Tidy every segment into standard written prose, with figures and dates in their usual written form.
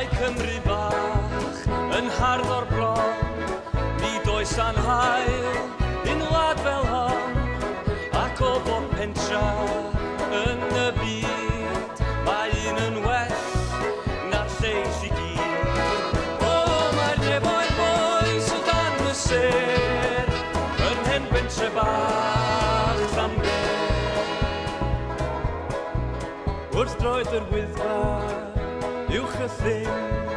Mae Cymru bach yn hardd o'r bron, nid oes anhael un wlad fel hon, ac o bob pentra yn y byd, mae un yn well na'r lleill i gyd. O, mae'r nefoedd boes o dan y sêr, yn hen bentre bach Llanber. Wrth droed yr Wyddfa, uwch y llyn,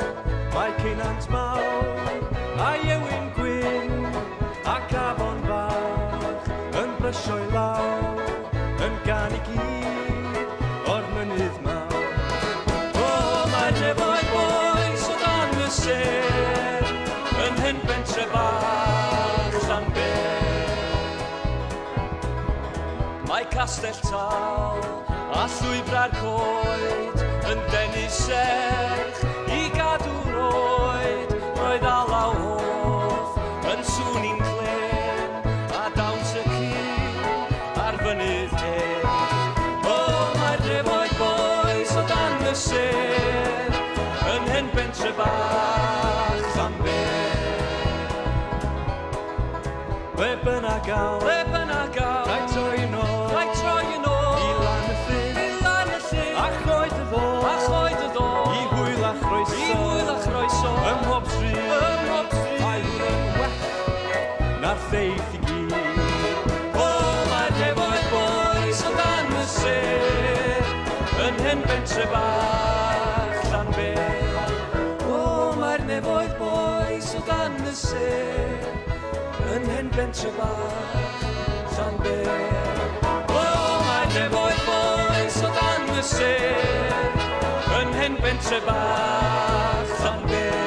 mae Ceinant Mawr a Iewin Gwyn, ac Afon Fach yn brysio i lawr, yn gan i gyd o'r mynydd mawr. O, mae'r nefoedd boes o dan y sêr, yn hen bentre bach Llanber. Mae Castell Tal a llwybra'r coed yn denu serch i gadw'r oed, roedd alaw hoff yn sŵn i'n clem a dawns y cyn ar fynydd hen. O, mae'r nefoedd boes o dan y sêr, yn hen bentre bach Llanber. Le bynnag aw, rhaid troi yn ôl, i lan y llyn, a choed y ddo, i hwyl a chroeso, ym mhob stryd, a'i hwyl yn well na'r lleill i gyd. O, mae'r nefoedd boes o dan y sêr, yn hen bentre bach Llanber. O, mae'r nefoedd boes o dan y sêr, yn hen bentre bach Llanber. O, mae'r nefoedd boes o dan y sêr, yn hen bentre bach Llanber.